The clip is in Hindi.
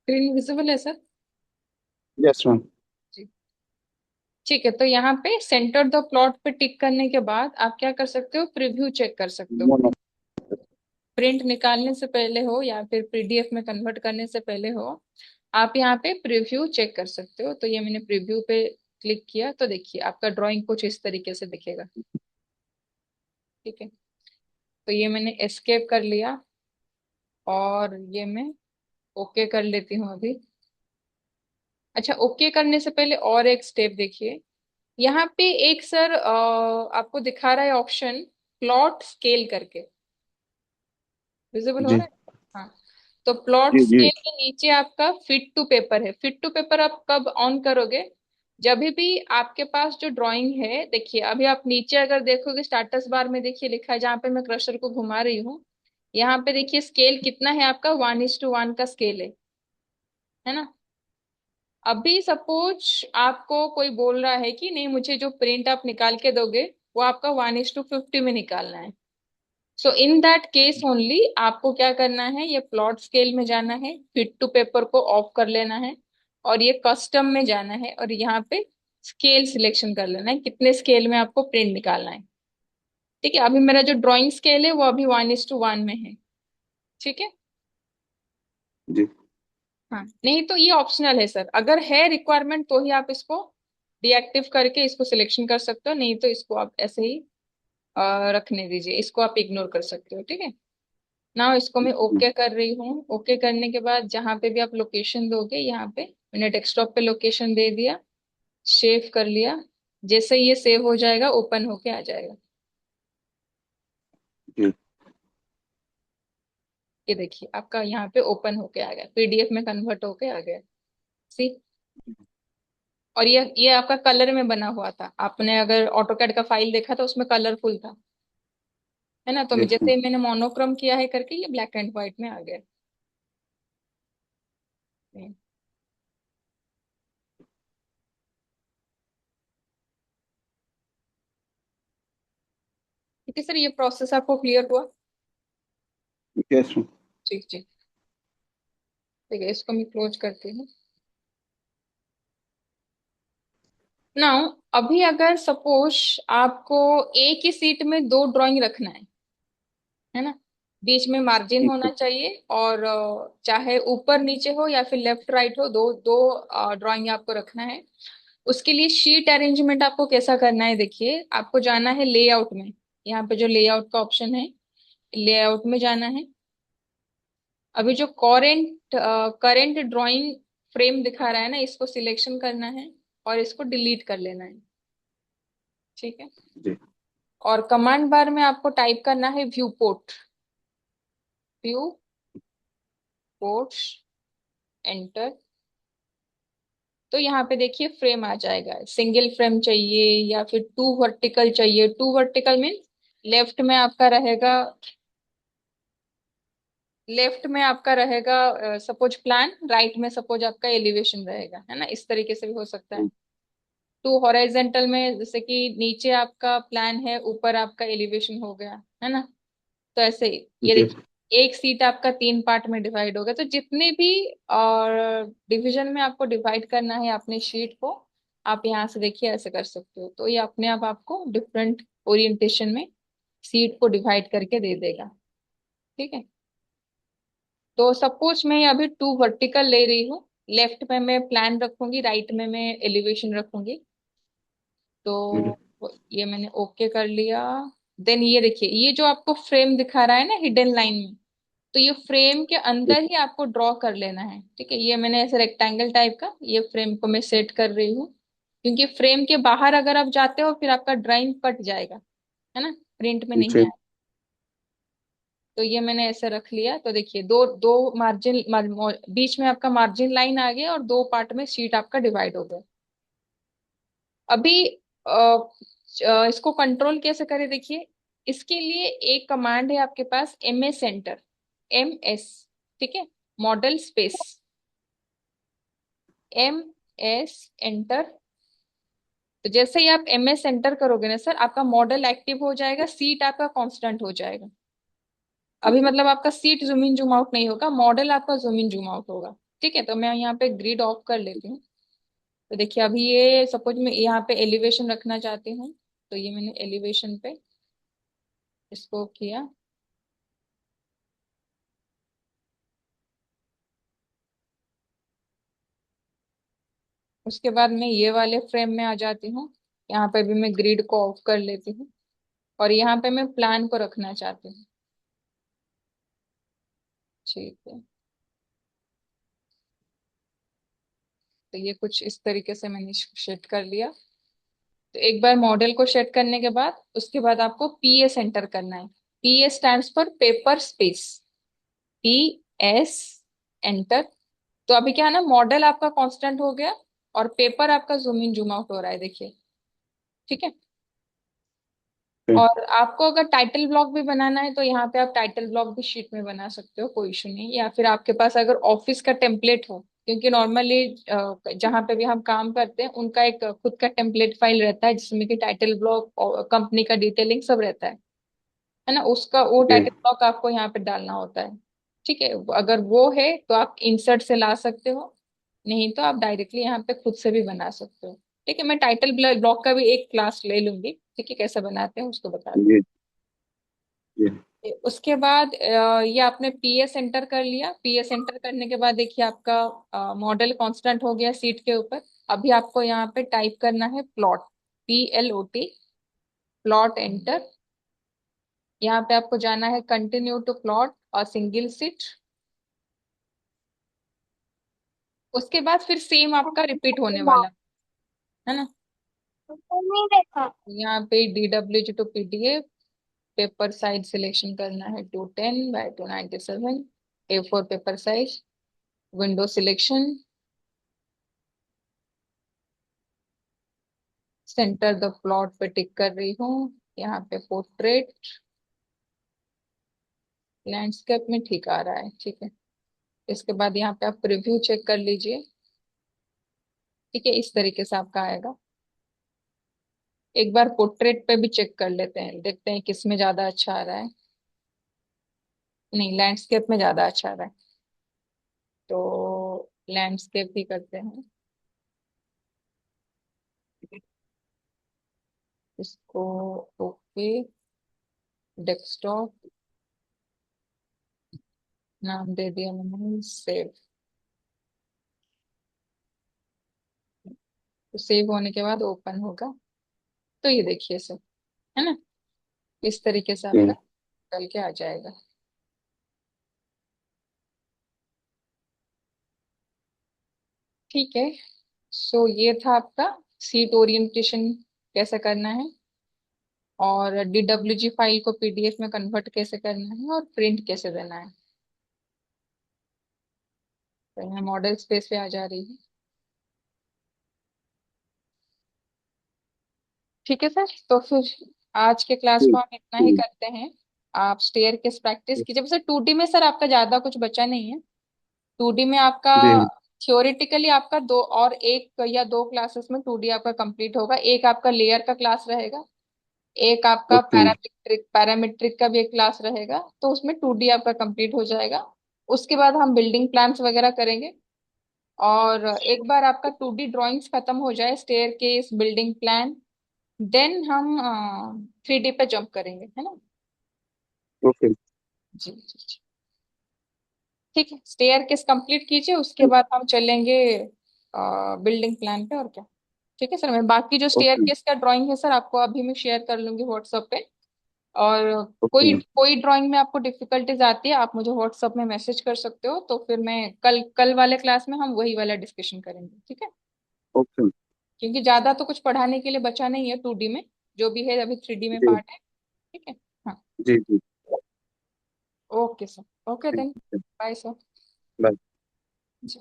स्क्रीन विजिबल है सर? Yes ma'am. जी। ठीक है, तो यहाँ पे सेंटर द प्लॉट पे टिक करने के बाद आप क्या कर सकते हो, प्रीव्यू चेक कर सकते हो। No no. प्रिंट निकालने से पहले हो या फिर पीडीएफ में कन्वर्ट करने से पहले हो, आप यहाँ पे प्रीव्यू चेक कर सकते हो। तो ये मैंने प्रीव्यू पे क्लिक किया तो देखिए आपका ड्राइंग कुछ इस तरीके से दिखेगा। ठीक है, तो ये मैंने एस्केप कर लिया और ये मैं ओके कर लेती हूँ अभी। अच्छा, ओके करने से पहले और एक स्टेप देखिए। यहाँ पे एक सर आपको दिखा रहा है ऑप्शन, प्लॉट स्केल करके, विजिबल हो जी रहा है? हाँ। तो प्लॉट जी जी। स्केल के नीचे आपका फिट टू पेपर है। फिट टू पेपर आप कब ऑन करोगे, जब भी आपके पास जो ड्राइंग है, देखिए अभी आप नीचे अगर देखोगे स्टाटस बार में देखिए लिखा है, जहाँ पे मैं क्रशर को घुमा रही हूँ, यहाँ पे देखिए स्केल कितना है आपका, 1:1 का स्केल है ना। अभी सपोज आपको कोई बोल रहा है कि नहीं, मुझे जो प्रिंट आप निकाल के दोगे वो आपका 1:50 में निकालना है। सो इन दैट केस ओनली आपको क्या करना है, ये प्लॉट स्केल में जाना है, फिट टू पेपर को ऑफ कर लेना है, और ये कस्टम में जाना है, और यहाँ पे स्केल सिलेक्शन कर लेना है, कितने स्केल में आपको प्रिंट निकालना है। ठीक है, अभी मेरा जो ड्राइंग स्केल है वो अभी 1:1 में है। ठीक है। जी हाँ, नहीं तो ये ऑप्शनल है सर, अगर है रिक्वायरमेंट तो ही आप इसको डीएक्टिव करके इसको सिलेक्शन कर सकते हो, नहीं तो इसको आप ऐसे ही रखने दीजिए, इसको आप इग्नोर कर सकते हो। ठीक है ना, इसको मैं ओके कर रही हूँ। ओके करने के बाद जहां पे भी आप लोकेशन दोगे, यहाँ पे मैंने डेस्कटॉप पे लोकेशन दे दिया, सेव कर लिया। जैसे ही ये सेव हो जाएगा ओपन होके आ जाएगा। जी। ये देखिए आपका यहाँ पे ओपन होके आ गया, पीडीएफ में कन्वर्ट होके आ गया। सी, और ये आपका कलर में बना हुआ था, आपने अगर ऑटोकैड का फाइल देखा तो उसमें कलरफुल था, है ना। तो यस मैम। जैसे मैंने मोनोक्रोम किया है करके ये ब्लैक एंड व्हाइट में आ गया। ठीक है सर, ये प्रोसेस आपको क्लियर हुआ? Yes ma'am. ठीक ठीक। ठीक है, इसको मैं क्लोज करती हूँ। नाउ अभी अगर सपोज आपको एक ही सीट में दो ड्राइंग रखना है ना, बीच में मार्जिन होना चाहिए, और चाहे ऊपर नीचे हो या फिर लेफ्ट राइट हो, दो दो ड्राइंग आपको रखना है। उसके लिए शीट अरेंजमेंट आपको कैसा करना है, देखिए आपको जाना है लेआउट में, यहाँ पे जो लेआउट का ऑप्शन है, लेआउट में जाना है। अभी जो करंट ड्राइंग फ्रेम दिखा रहा है ना, इसको सिलेक्शन करना है और इसको डिलीट कर लेना है। ठीक है, जी और कमांड बार में आपको टाइप करना है view port, view ports, enter. तो यहाँ पे देखिए फ्रेम आ जाएगा, सिंगल फ्रेम चाहिए या फिर टू वर्टिकल चाहिए। टू वर्टिकल मीन्स लेफ्ट में आपका रहेगा, लेफ्ट में आपका रहेगा सपोज प्लान, राइट में सपोज आपका एलिवेशन रहेगा, है ना, इस तरीके से भी हो सकता है। टू हॉरिजेंटल में जैसे कि नीचे आपका प्लान है, ऊपर आपका एलिवेशन हो गया, है ना। तो ऐसे ही ये जी देखिए एक सीट आपका तीन पार्ट में डिवाइड हो गया। तो जितने भी और डिवीजन में आपको डिवाइड करना है अपने शीट को, आप यहाँ से देखिए ऐसे कर सकते हो, तो ये अपने आप आपको डिफरेंट ओरिएंटेशन में सीट को डिवाइड करके दे देगा। ठीक है, तो सपोज मैं अभी टू वर्टिकल ले रही हूँ, लेफ्ट में मैं प्लान रखूंगी, राइट में मैं एलिवेशन रखूंगी। जी तो ये मैंने ओके कर लिया। देन ये देखिए ये जो आपको फ्रेम दिखा रहा है ना हिडन लाइन में, तो ये फ्रेम के अंदर ही आपको ड्रॉ कर लेना है। ठीक है, ये मैंने ऐसे रेक्टेंगल टाइप का ये फ्रेम को मैं सेट कर रही हूँ, क्योंकि फ्रेम के बाहर अगर आप जाते हो फिर आपका ड्राइंग कट जाएगा, है ना, प्रिंट में नहीं जी आएगा। तो ये मैंने ऐसे रख लिया, तो देखिए दो दो मार्जिन बीच में आपका मार्जिन लाइन आ गया और दो पार्ट में शीट आपका डिवाइड हो गया। अभी इसको कंट्रोल कैसे करें, देखिए इसके लिए एक कमांड है आपके पास, M S center, M S, ठीक है, model space, M S enter. तो जैसे ही आप एम एस एंटर करोगे ना सर, आपका मॉडल एक्टिव हो जाएगा, सीट आपका कांस्टेंट हो जाएगा। अभी मतलब आपका seat zoom in zoom out नहीं होगा, मॉडल आपका जूम इन जूम आउट होगा। ठीक है, तो मैं यहाँ पे ग्रिड ऑफ कर लेती हूँ। तो देखिए अभी ये सपोज मैं यहाँ पे एलिवेशन रखना चाहती हूँ, तो ये मैंने एलिवेशन पे इसको किया। उसके बाद मैं ये वाले फ्रेम में आ जाती हूँ। यहाँ पे भी मैं ग्रिड को ऑफ कर लेती हूँ, और यहाँ पे मैं प्लान को रखना चाहती हूँ। ठीक है, तो ये कुछ इस तरीके से मैंने सेट कर लिया। तो एक बार मॉडल को सेट करने के बाद उसके बाद आपको पीएस एंटर करना है। PS stands for paper space. PS enter. तो अभी क्या है ना, मॉडल आपका कांस्टेंट हो गया और पेपर आपका जूम इन जूम आउट हो रहा है, देखिए। ठीक है। ओके। और आपको अगर टाइटल ब्लॉक भी बनाना है तो यहाँ पे आप टाइटल ब्लॉक भी शीट में बना सकते हो, कोई इशू नहीं। या फिर आपके पास अगर ऑफिस का टेम्पलेट हो, क्योंकि नॉर्मली जहाँ पे भी हम काम करते हैं उनका एक खुद का टेम्पलेट फाइल रहता है जिसमें कि टाइटल ब्लॉक और कंपनी का डिटेलिंग सब रहता है ना, उसका वो ओके। टाइटल ब्लॉक आपको यहाँ पे डालना होता है। ठीक है, अगर वो है तो आप इंसर्ट से ला सकते हो, नहीं तो आप डायरेक्टली यहाँ पे खुद से भी बना सकते हो। ठीक है, मैं टाइटल ब्लॉक का भी एक क्लास ले लूंगी, ठीक है, कैसे बनाते हैं उसको बता दूँ। जी। जी। उसके बाद ये आपने पीएस एंटर कर लिया। पीएस एंटर करने के बाद देखिए आपका मॉडल कांस्टेंट हो गया सीट के ऊपर। अभी आपको यहाँ पे टाइप करना है प्लॉट। PLOT। Plot enter. यहाँ पे आपको जाना है कंटिन्यू टू प्लॉट और सिंगल सीट। उसके बाद फिर सेम आपका रिपीट होने वाला है ना। यहाँ पे DWG to PDF। Paper size selection करना है 210 by 297। A4 paper size. Window selection. Centre the plot पे टिक कर रही हूँ। यहाँ पे पोर्ट्रेट लैंडस्केप में ठीक आ रहा है, ठीक है। इसके बाद यहाँ पे आप प्रीव्यू चेक कर लीजिए। ठीक है, इस तरीके से आपका आएगा। एक बार पोर्ट्रेट पे भी चेक कर लेते हैं, देखते हैं किस में ज्यादा अच्छा आ रहा है। नहीं, लैंडस्केप में ज्यादा अच्छा आ रहा है, तो लैंडस्केप ही करते हैं इसको। ओके। डेस्कटॉप नाम दे दिया मैंने, सेव। तो सेव होने के बाद ओपन होगा, तो ये देखिए सर, है ना, इस तरीके से आपका ओके। चल के आ जाएगा। ठीक है। सो ये था आपका सीट ओरिएंटेशन कैसे करना है, और DWG फाइल को PDF में कन्वर्ट कैसे करना है, और प्रिंट कैसे देना है। तो यहाँ मॉडल स्पेस पे आ जा रही है। ठीक है सर, तो फिर आज के क्लास को जी। हम इतना ही करते हैं। आप स्टेयर केस प्रैक्टिस कीजिए। वैसे 2D में सर आपका ज्यादा कुछ बचा नहीं है। 2D में आपका जी। थ्योरेटिकली आपका दो और एक या दो क्लासेस में 2D आपका कंप्लीट होगा। एक आपका लेयर का क्लास रहेगा, एक आपका ओके। पैरामीट्रिक का भी एक क्लास रहेगा, तो उसमें 2D आपका कंप्लीट हो जाएगा। उसके बाद हम बिल्डिंग प्लान्स वगैरह करेंगे। और एक बार आपका 2D ड्राइंग्स खत्म हो जाए, staircase, building plan, then हम 3D पे जंप करेंगे, है ना। ओके। जी जी जी। ठीक है, स्टेयर केस कंप्लीट कीजिए, उसके बाद हम चलेंगे बिल्डिंग प्लान पे, और क्या। ठीक है सर, मैं बाकी जो स्टेयर ओके। केस का ड्राइंग है सर आपको अभी मैं शेयर कर लूंगी व्हाट्सएप पे। और कोई ओके। कोई ड्राइंग में आपको डिफिकल्टीज आती है, आप मुझे व्हाट्सएप में मैसेज कर सकते हो, तो फिर मैं कल कल वाले क्लास में हम वही वाला डिस्कशन करेंगे, ठीक है। ओके। क्योंकि ज्यादा तो कुछ पढ़ाने के लिए बचा नहीं है 2D में, जो भी है अभी 3D में जी। पार्ट है। ठीक है। हाँ। जी। जी। Okay sir. Okay then. Bye sir. Bye. जी।